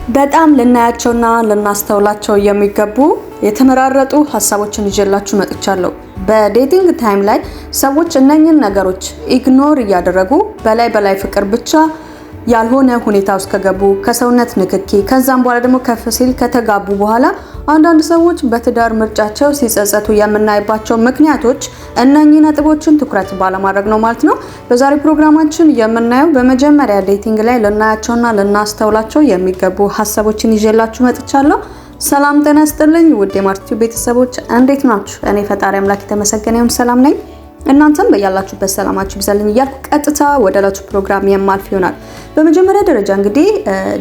በጣም ልናያቸውና ልናስተውላቸው የሚገቡ የተመራረጡ ሀሳቦችን ይዤላችሁ መጥቻለሁ። በዴቲንግ ታይም ላይ ሰዎች እነኝን ነገሮች ኢግኖር እያደረጉ በላይ ፍቅር ብቻ ያልሆነ ሁኔታ ውስጥ ከገቡ ከሰውነት ንክኪ ከዛም በኋላ ደግሞ ከፍ ሲል ከተጋቡ በኋላ አንዳንድ ሰዎች በትዳር ምርጫቸው ሲጸጸቱ የምናይባቸው ምክንያቶች እነኚህ ነጥቦችን ትኩረት ባለማድረግ ነው ማለት ነው። በዛሬ ፕሮግራማችን የምናየው በመጀመሪያ ዴቲንግ ላይ ልናያቸውና ልናስተውላቸው የሚገቡ ሀሳቦችን ይዤላችሁ መጥቻለሁ። ሰላም ጤና ይስጥልኝ ውድ የማርቲው ቤተሰቦች እንዴት ናችሁ? እኔ ፈጣሪ አምላክ የተመሰገነ ይሁን ሰላም ነኝ። እናንተም በያላችሁበት ሰላማችሁ ይብዛልኝ እያልኩ ቀጥታ ወደ ዕለቱ ፕሮግራም የማልፍ ይሆናል። በመጀመሪያ ደረጃ እንግዲህ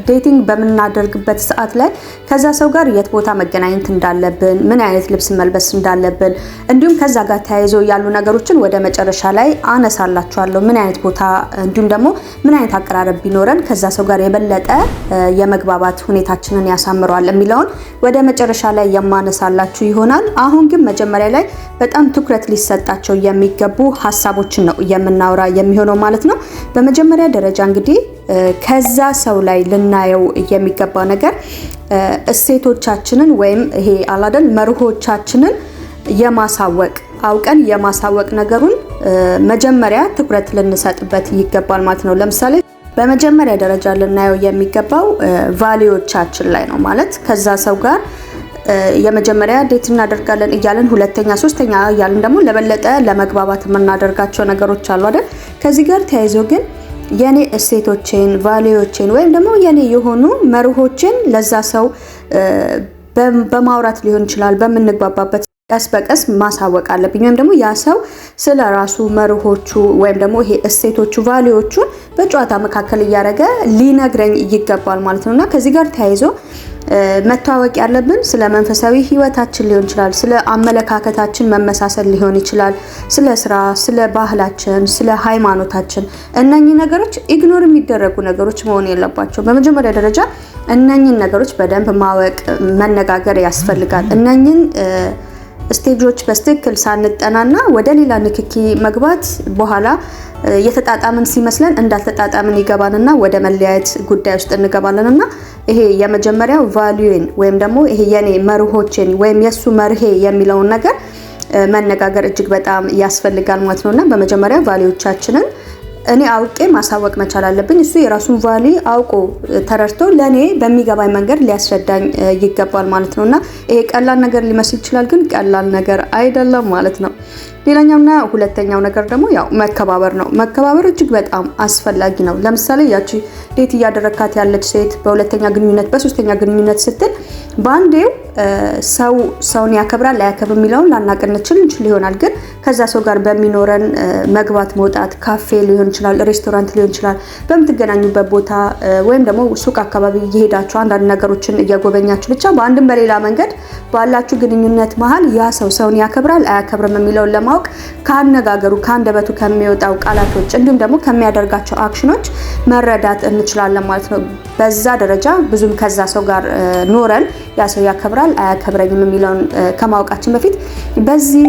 ዴቲንግ በምናደርግበት ሰዓት ላይ ከዛ ሰው ጋር የት ቦታ መገናኘት እንዳለብን፣ ምን አይነት ልብስ መልበስ እንዳለብን እንዲሁም ከዛ ጋር ተያይዞ ያሉ ነገሮችን ወደ መጨረሻ ላይ አነሳላችኋለሁ። ምን አይነት ቦታ እንዲሁም ደግሞ ምን አይነት አቀራረብ ቢኖረን ከዛ ሰው ጋር የበለጠ የመግባባት ሁኔታችንን ያሳምረዋል የሚለውን ወደ መጨረሻ ላይ የማነሳላችሁ ይሆናል። አሁን ግን መጀመሪያ ላይ በጣም ትኩረት ሊሰጣቸው የሚገቡ ሀሳቦችን ነው የምናወራ የሚሆነው ማለት ነው። በመጀመሪያ ደረጃ እንግዲህ ከዛ ሰው ላይ ልናየው የሚገባ ነገር እሴቶቻችንን ወይም ይሄ አላደል መርሆቻችንን የማሳወቅ አውቀን የማሳወቅ ነገሩን መጀመሪያ ትኩረት ልንሰጥበት ይገባል ማለት ነው። ለምሳሌ በመጀመሪያ ደረጃ ልናየው የሚገባው ቫልዩዎቻችን ላይ ነው ማለት ከዛ ሰው ጋር የመጀመሪያ ዴት እናደርጋለን እያለን ሁለተኛ ሶስተኛ እያለን ደግሞ ለበለጠ ለመግባባት የምናደርጋቸው ነገሮች አሉ አይደል? ከዚህ ጋር ተያይዞ ግን የኔ እሴቶቼን ቫልዩዎቼን ወይም ደግሞ የኔ የሆኑ መርሆችን ለዛ ሰው በማውራት ሊሆን ይችላል በምንግባባበት ቀስ በቀስ ማሳወቅ አለብኝ። ወይም ደግሞ ያ ሰው ስለ ራሱ መርሆቹ ወይም ደግሞ ይሄ እሴቶቹ ቫልዩዎቹን በጨዋታ መካከል እያደረገ ሊነግረኝ ይገባል ማለት ነውና ከዚህ ጋር ተያይዞ መተዋወቅ ያለብን ስለ መንፈሳዊ ህይወታችን ሊሆን ይችላል፣ ስለ አመለካከታችን መመሳሰል ሊሆን ይችላል፣ ስለ ስራ፣ ስለ ባህላችን፣ ስለ ሃይማኖታችን። እነኚህ ነገሮች ኢግኖር የሚደረጉ ነገሮች መሆን የለባቸው። በመጀመሪያ ደረጃ እነኚህን ነገሮች በደንብ ማወቅ መነጋገር ያስፈልጋል። እነኚህን ስቴጆች በትክክል ሳንጠናና ወደ ሌላ ንክኪ መግባት በኋላ የተጣጣምን ሲመስለን እንዳልተጣጣምን ይገባንና ወደ መለያየት ጉዳይ ውስጥ እንገባለንና ይሄ የመጀመሪያው ቫልዩን ወይም ደግሞ ይሄ የኔ መርሆችን ወይም የሱ መርሄ የሚለውን ነገር መነጋገር እጅግ በጣም ያስፈልጋል ማለት ነውና በመጀመሪያ ቫልዩዎቻችንን እኔ አውቄ ማሳወቅ መቻል አለብኝ። እሱ የራሱን ቫልዩ አውቆ ተረድቶ ለኔ በሚገባኝ መንገድ ሊያስረዳኝ ይገባል ማለት ነውና ይሄ ቀላል ነገር ሊመስል ይችላል፣ ግን ቀላል ነገር አይደለም ማለት ነው። ሌላኛውና ሁለተኛው ነገር ደግሞ ያው መከባበር ነው። መከባበር እጅግ በጣም አስፈላጊ ነው። ለምሳሌ ያቺ ዴት እያደረካት ያለች ሴት በሁለተኛ ግንኙነት በሶስተኛ ግንኙነት ስትል በአንዴው ሰውን ያከብራል አያከብር የሚለውን ላናቅ እንችል ይሆናል። ግን ከዛ ሰው ጋር በሚኖረን መግባት መውጣት ካፌ ሊሆን ይችላል፣ ሬስቶራንት ሊሆን ይችላል፣ በምትገናኙበት ቦታ ወይም ደግሞ ሱቅ አካባቢ እየሄዳችሁ አንዳንድ ነገሮችን እየጎበኛችሁ ብቻ በአንድም በሌላ መንገድ ባላችሁ ግንኙነት መሀል ያ ሰውን ያከብራል አያከብርም የሚለውን ለማወቅ ከአነጋገሩ ከአንደበቱ ከሚወጣው ቃላቶች እንዲሁም ደግሞ ከሚያደርጋቸው አክሽኖች መረዳት እንችላለን ማለት ነው። በዛ ደረጃ ብዙም ከዛ ሰው ጋር ኖረን ያ ሰው ያከብራል አያከብረኝም የሚለውን ከማወቃችን በፊት በዚህ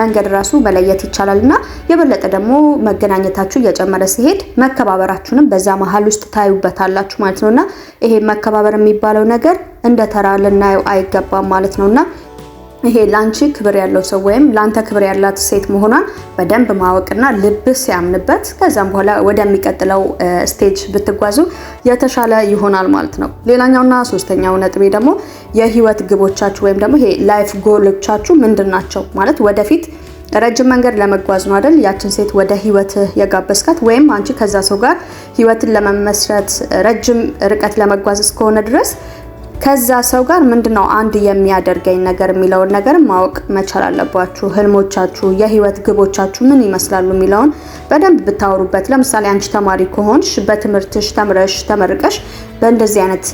መንገድ ራሱ መለየት ይቻላልና የበለጠ ደግሞ መገናኘታችሁ እየጨመረ ሲሄድ መከባበራችሁንም በዛ መሀል ውስጥ ታዩበታላችሁ ማለት ነውና ይሄ መከባበር የሚባለው ነገር እንደ ተራ ልናየው አይገባም ማለት ነውና ይሄ ላንቺ ክብር ያለው ሰው ወይም ላንተ ክብር ያላት ሴት መሆኗን በደንብ ማወቅና ልብስ ያምንበት ከዛም በኋላ ወደሚቀጥለው ስቴጅ ብትጓዙ የተሻለ ይሆናል ማለት ነው። ሌላኛውና ሶስተኛው ነጥቤ ደግሞ የህይወት ግቦቻችሁ ወይም ደግሞ ይሄ ላይፍ ጎሎቻችሁ ምንድናቸው? ማለት ወደፊት ረጅም መንገድ ለመጓዝ ነው አይደል? ያችን ሴት ወደ ህይወት የጋበስካት ወይም አንቺ ከዛ ሰው ጋር ህይወትን ለመመስረት ረጅም ርቀት ለመጓዝ እስከሆነ ድረስ ከዛ ሰው ጋር ምንድነው አንድ የሚያደርገኝ ነገር የሚለውን ነገር ማወቅ መቻል አለባችሁ። ህልሞቻችሁ፣ የህይወት ግቦቻችሁ ምን ይመስላሉ የሚለውን በደንብ ብታወሩበት። ለምሳሌ አንቺ ተማሪ ከሆንሽ በትምህርትሽ ተምረሽ ተመርቀሽ በእንደዚህ አይነት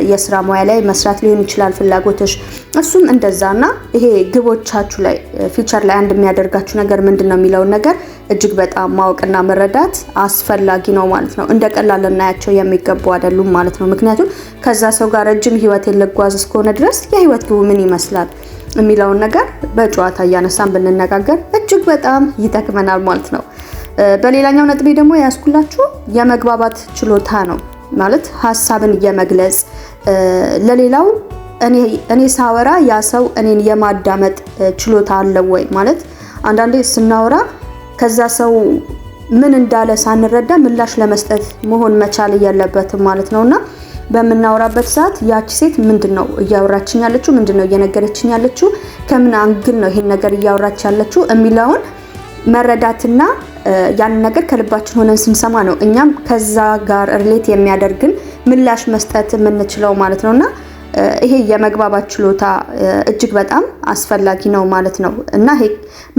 የስራ ሙያ ላይ መስራት ሊሆን ይችላል ፍላጎትሽ። እሱም እንደዛና ይሄ ግቦቻችሁ ላይ ፊቸር ላይ አንድ የሚያደርጋችሁ ነገር ምንድነው የሚለውን ነገር እጅግ በጣም ማወቅና መረዳት አስፈላጊ ነው ማለት ነው። እንደ ቀላል ልናያቸው የሚገቡ አይደሉም ማለት ነው። ምክንያቱም ከዛ ሰው ጋር ረጅም ህይወትን ልጓዝ እስከሆነ ድረስ የህይወት ግቡ ምን ይመስላል የሚለውን ነገር በጨዋታ እያነሳን ብንነጋገር እጅግ በጣም ይጠቅመናል ማለት ነው። በሌላኛው ነጥቤ ደግሞ ያስኩላችሁ የመግባባት ችሎታ ነው። ማለት ሀሳብን የመግለጽ ለሌላው እኔ ሳወራ ያ ሰው እኔን የማዳመጥ ችሎታ አለው ወይ ማለት አንዳንዴ ስናወራ ከዛ ሰው ምን እንዳለ ሳንረዳ ምላሽ ለመስጠት መሆን መቻል የለበትም ማለት ነውና በመናወራበት ሰዓት ያቺ ሴት ምንድነው እያወራችኝ ያለችው ምንድነው እየነገረችኝ ያለችው ከምን አንግል ነው ይሄን ነገር እያወራች ያለችው የሚለውን መረዳትና ያን ነገር ከልባችን ሆነን ስንሰማ ነው እኛም ከዛ ጋር ሪሌት የሚያደርግን ምላሽ መስጠት የምንችለው ማለት ነውና ይሄ የመግባባት ችሎታ እጅግ በጣም አስፈላጊ ነው ማለት ነው እና ይሄ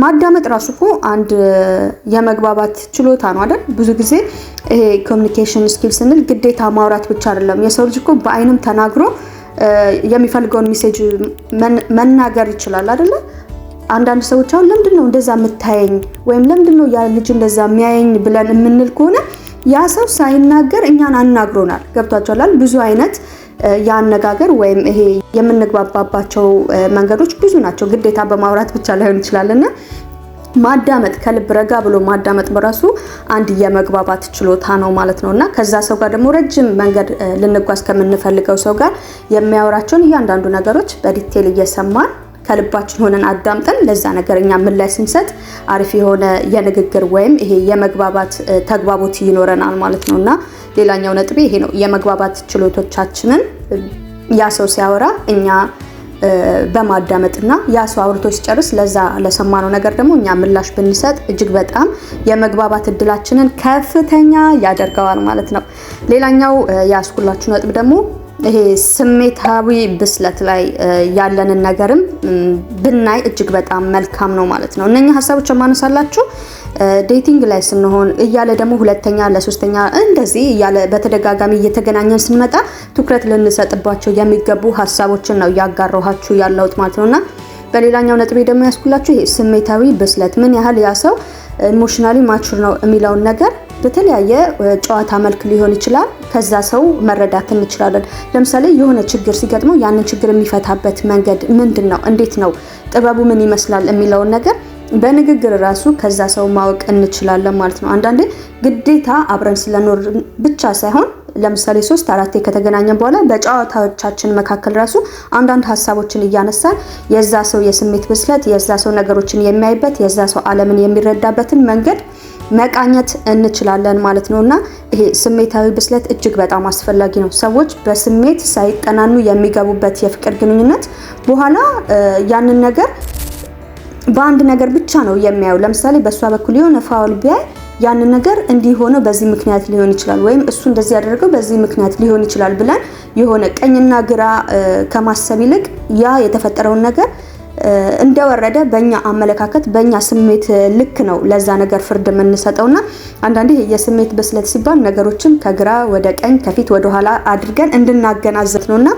ማዳመጥ ራሱ እኮ አንድ የመግባባት ችሎታ ነው አይደል ብዙ ጊዜ ይሄ ኮሚኒኬሽን ስኪል ስንል ግዴታ ማውራት ብቻ አይደለም የሰው ልጅ እኮ በአይንም ተናግሮ የሚፈልገውን ሜሴጅ መናገር ይችላል አይደል አንዳንድ ሰዎች አሁን ለምንድነው እንደዛ የምታየኝ ወይም ለምንድነው ያ ልጅ እንደዛ የሚያየኝ ብለን የምንል ከሆነ ያ ሰው ሳይናገር እኛን አናግሮናል ገብቷችኋል ብዙ አይነት ያነጋገር ወይም ይሄ የምንግባባባቸው መንገዶች ብዙ ናቸው ግዴታ በማውራት ብቻ ላይሆን ይችላልና ማዳመጥ ከልብ ረጋ ብሎ ማዳመጥ በራሱ አንድ የመግባባት ችሎታ ነው ማለት ነውና ከዛ ሰው ጋር ደግሞ ረጅም መንገድ ልንጓዝ ከምንፈልገው ሰው ጋር የሚያወራቸውን እያንዳንዱ ነገሮች በዲቴል እየሰማን ከልባችን ሆነን አዳምጠን ለዛ ነገር እኛ ምን ላይ ስንሰጥ አሪፍ የሆነ የንግግር ወይም ይሄ የመግባባት ተግባቦት ይኖረናል ማለት ነውና ሌላኛው ነጥብ ይሄ ነው የመግባባት ችሎታችንን ያ ሰው ሲያወራ እኛ በማዳመጥና ያ ሰው አውርቶ ሲጨርስ ለዛ ለሰማነው ነገር ደግሞ እኛ ምላሽ ብንሰጥ እጅግ በጣም የመግባባት እድላችንን ከፍተኛ ያደርገዋል ማለት ነው ሌላኛው ያስኩላችሁ ነጥብ ደግሞ ይሄ ስሜታዊ ብስለት ላይ ያለንን ነገርም ብናይ እጅግ በጣም መልካም ነው ማለት ነው እነኛ ሐሳቦች ማነሳላችሁ ዴቲንግ ላይ ስንሆን እያለ ደግሞ ሁለተኛ ለሶስተኛ እንደዚህ እያለ በተደጋጋሚ እየተገናኘን ስንመጣ ትኩረት ልንሰጥባቸው የሚገቡ ሐሳቦችን ነው ያጋራኋችሁ ያለውት ማለት ነውና በሌላኛው ነጥቤ ደግሞ ያስኩላችሁ ይሄ ስሜታዊ ብስለት ምን ያህል ያ ሰው ኢሞሽናሊ ማቹር ነው የሚለውን ነገር በተለያየ ጨዋታ መልክ ሊሆን ይችላል ከዛ ሰው መረዳት እንችላለን ለምሳሌ የሆነ ችግር ሲገጥመው ያንን ችግር የሚፈታበት መንገድ ምንድነው እንዴት ነው ጥበቡ ምን ይመስላል የሚለውን ነገር በንግግር ራሱ ከዛ ሰው ማወቅ እንችላለን ማለት ነው አንዳንዴ ግዴታ አብረን ስለኖር ብቻ ሳይሆን ለምሳሌ 3-4 ከተገናኘን በኋላ በጨዋታዎቻችን መካከል ራሱ አንዳንድ ሐሳቦችን እያነሳን የዛ ሰው የስሜት ብስለት የዛ ሰው ነገሮችን የሚያይበት የዛ ሰው ዓለምን የሚረዳበትን መንገድ መቃኘት እንችላለን ማለት ነውና ይሄ ስሜታዊ ብስለት እጅግ በጣም አስፈላጊ ነው ሰዎች በስሜት ሳይቀናኑ የሚገቡበት የፍቅር ግንኙነት በኋላ ያንን ነገር በአንድ ነገር ብቻ ነው የሚያዩ ለምሳሌ በሷ በኩል የሆነ ፋውል ቢያይ ያንን ነገር እንዲሆነው በዚህ ምክንያት ሊሆን ይችላል ወይም እሱ እንደዚህ ያደረገው በዚህ ምክንያት ሊሆን ይችላል ብለን የሆነ ቀኝና ግራ ከማሰብ ይልቅ ያ የተፈጠረውን ነገር እንደወረደ በእኛ አመለካከት በእኛ ስሜት ልክ ነው ለዛ ነገር ፍርድ የምንሰጠውና አንዳንዴ የስሜት ብስለት ሲባል ነገሮችን ከግራ ወደ ቀኝ ከፊት ወደ ኋላ አድርገን እንድናገናዘብ ነውና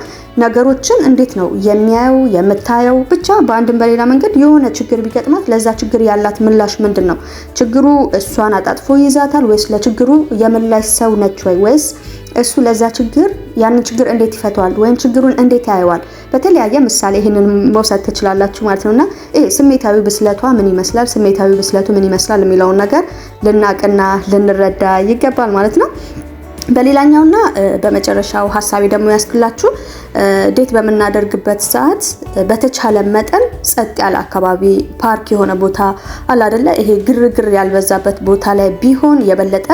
ነገሮችን እንዴት ነው የሚያየው የምታየው ብቻ በአንድም በሌላ መንገድ የሆነ ችግር ቢገጥማት ለዛ ችግር ያላት ምላሽ ምንድነው ችግሩ እሷን አጣጥፎ ይዛታል ወይስ ለችግሩ የምላሽ ሰው ነች ወይስ እሱ ለዛ ችግር ያንን ችግር እንዴት ይፈታዋል ወይም ችግሩን እንዴት ያየዋል በተለያየ ምሳሌ ይሄንን መውሰድ ትችላላችሁ ማለት ነውና ስሜታዊ ብስለቷ ምን ይመስላል ስሜታዊ ብስለቱ ምን ይመስላል የሚለው ነገር ልናቅና ልንረዳ ይገባል ማለት ነው በሌላኛውና በመጨረሻው ሐሳቤ ደግሞ ያስክላችሁ ዴት በመናደርግበት ሰዓት በተቻለ መጠን ጸጥ ያለ አካባቢ ፓርክ የሆነ ቦታ አለ አይደለ ይሄ ግርግር ያልበዛበት ቦታ ላይ ቢሆን የበለጠ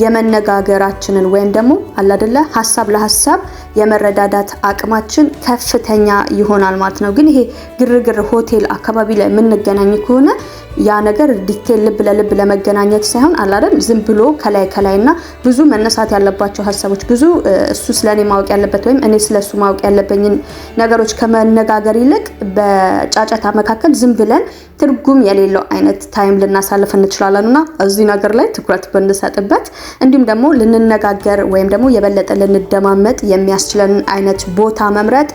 የመነጋገራችንን ወይም ደግሞ አለ አይደለ ሐሳብ ለሐሳብ የመረዳዳት አቅማችን ከፍተኛ ይሆናል ማለት ነው ግን ይሄ ግርግር ሆቴል አካባቢ ላይ የምንገናኝ ከሆነ ያ ነገር ዲቴል ልብ ለልብ ለመገናኘት ሳይሆን አለ አይደል ዝም ብሎ ከላይና ብዙ መነሳት ያለባቸው ሐሳቦች ብዙ እሱ ስለኔ ማወቅ ያለበት ወይም እኔ ስለሱ ማወቅ ያለብኝን ነገሮች ከመነጋገር ይልቅ በጫጫታ መካከል ዝም ብለን ትርጉም የሌለው አይነት ታይም ልናሳልፍ እንችላለንና እዚህ ነገር ላይ ትኩረት ብንሰጥበት እንዲሁም ደግሞ ልንነጋገር ወይም ደግሞ የበለጠ ልንደማመጥ የሚያስችለን አይነት ቦታ መምረጥ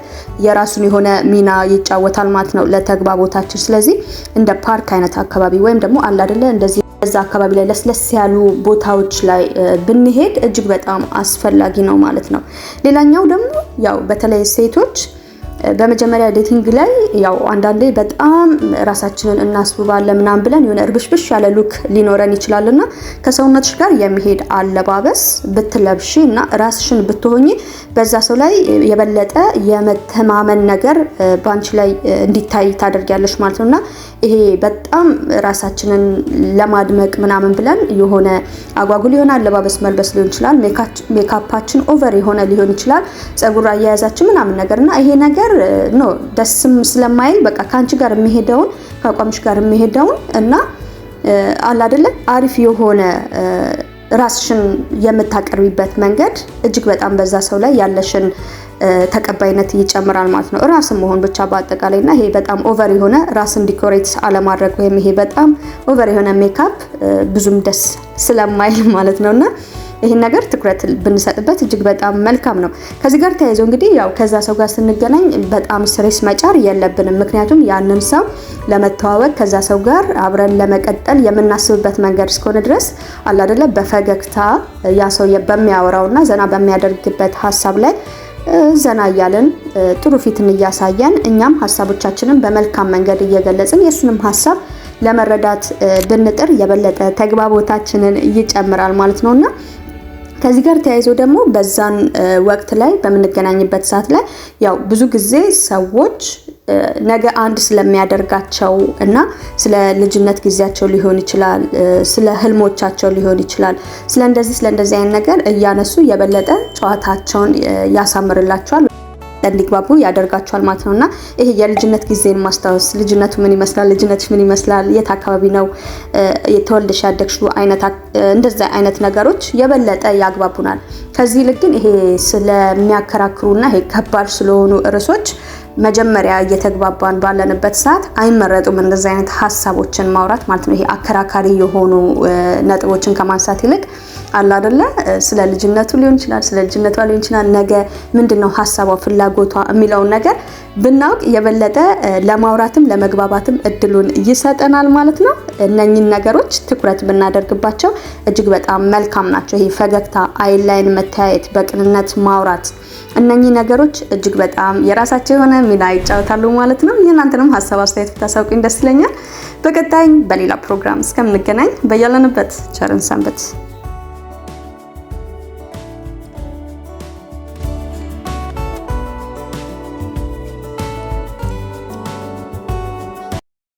የራሱን የሆነ ሚና ይጫወታል ማለት ነው ለተግባቦታችን ስለዚህ እንደ ፓርክ አይነት አካባቢ ወይም ደግሞ አለ አይደለ እንደዚህ እዛ አካባቢ ላይ ለስለስ ያሉ ቦታዎች ላይ ብንሄድ እጅግ በጣም አስፈላጊ ነው ማለት ነው ሌላኛው ደግሞ ያው በተለይ ሴቶች በመጀመሪያ ዴቲንግ ላይ ያው አንዳንዴ በጣም ራሳችንን እናስውባለን ምናምን ብለን የሆነ እርብሽብሽ ያለ ሉክ ሊኖረን ይችላልና ከሰውነትሽ ጋር የሚሄድ አለባበስ ብትለብሺ እና ራስሽን ብትሆኚ በዛ ሰው ላይ የበለጠ የመተማመን ነገር ባንቺ ላይ እንዲታይ ታደርጊያለሽ ማለት ነውና ይሄ በጣም ራሳችንን ለማድመቅ ምናምን ብለን የሆነ አጓጉል የሆነ አለባበስ መልበስ ሊሆን ይችላል። ሜካፓችን ኦቨር የሆነ ሊሆን ይችላል። ጸጉር አያያዛችን ምናምን ነገርና ይሄ ነገር ነው ደስም ስለማይል በቃ ካንቺ ጋር የሚሄደውን ከአቋምሽ ጋር የሚሄደውን እና አለ አይደለ አሪፍ የሆነ ራስሽን የምታቀርቢበት መንገድ እጅግ በጣም በዛ ሰው ላይ ያለሽን ተቀባይነት ይጨምራል ማለት ነው። ራስን መሆን ብቻ በአጠቃላይና ይሄ በጣም ኦቨር የሆነ ራስን ዲኮሬት አለማድረግ ወይም ይሄ በጣም ኦቨር የሆነ ሜካፕ ብዙም ደስ ስለማይል ማለት ነውና ይሄን ነገር ትኩረት ብንሰጥበት እጅግ በጣም መልካም ነው። ከዚህ ጋር ተያይዞ እንግዲህ ያው ከዛ ሰው ጋር ስንገናኝ በጣም ስትሬስ መጫር የለብንም። ምክንያቱም ያንን ሰው ለመተዋወቅ ከዛ ሰው ጋር አብረን ለመቀጠል የምናስብበት መንገድ እስከሆነ ድረስ አለ አይደለ በፈገግታ ያ ሰው በሚያወራውና ዘና በሚያደርግበት ሀሳብ ላይ ዘና እያለን ጥሩ ፊትን እያሳየን እኛም ሀሳቦቻችንን በመልካም መንገድ እየገለጽን የሱንም ሀሳብ ለመረዳት ብንጥር የበለጠ ተግባቦታችንን ይጨምራል ማለት ነውና ከዚህ ጋር ተያይዞ ደግሞ በዛን ወቅት ላይ በምንገናኝበት ሰዓት ላይ ያው ብዙ ጊዜ ሰዎች ነገ አንድ ስለሚያደርጋቸው እና ስለ ልጅነት ጊዜያቸው ሊሆን ይችላል፣ ስለ ህልሞቻቸው ሊሆን ይችላል፣ ስለ እንደዚህ አይነት ነገር እያነሱ የበለጠ ጨዋታቸውን ያሳምርላቸዋል፣ እንዲግባቡ ያደርጋቸዋል ማለት ነውና ይሄ የልጅነት ጊዜን ማስታወስ ልጅነቱ ምን ይመስላል፣ ልጅነትሽ ምን ይመስላል፣ የት አካባቢ ነው የተወልደሽ ያደግሽው አይነት እንደዛ አይነት ነገሮች የበለጠ ያግባቡናል። ከዚህ ይልቅ ግን ይሄ ስለሚያከራክሩና ይሄ ከባድ ስለሆኑ ርዕሶች መጀመሪያ እየተግባባን ባለንበት ሰዓት አይመረጡም እንደዛ አይነት ሀሳቦችን ማውራት ማለት ነው። ይሄ አከራካሪ የሆኑ ነጥቦችን ከማንሳት ይልቅ አለ አይደለ ስለ ልጅነቱ ሊሆን ይችላል፣ ስለ ልጅነቷ ሊሆን ይችላል፣ ነገ ምንድነው ሀሳቧ ፍላጎቷ የሚለውን ነገር ብናውቅ የበለጠ ለማውራትም ለመግባባትም እድሉን ይሰጠናል ማለት ነው። እነኚህን ነገሮች ትኩረት ብናደርግባቸው እጅግ በጣም መልካም ናቸው። ይሄ ፈገግታ፣ አይን ላይን መተያየት፣ በቅንነት ማውራት እነኚህ ነገሮች እጅግ በጣም የራሳቸው የሆነ ሚና ይጫወታሉ ማለት ነው። የእናንተንም ሀሳብ አስተያየት ብታሳውቁኝ ደስ ይለኛል። በቀጣይ በሌላ ፕሮግራም እስከምንገናኝ በያለንበት ቸርን ሰንበት።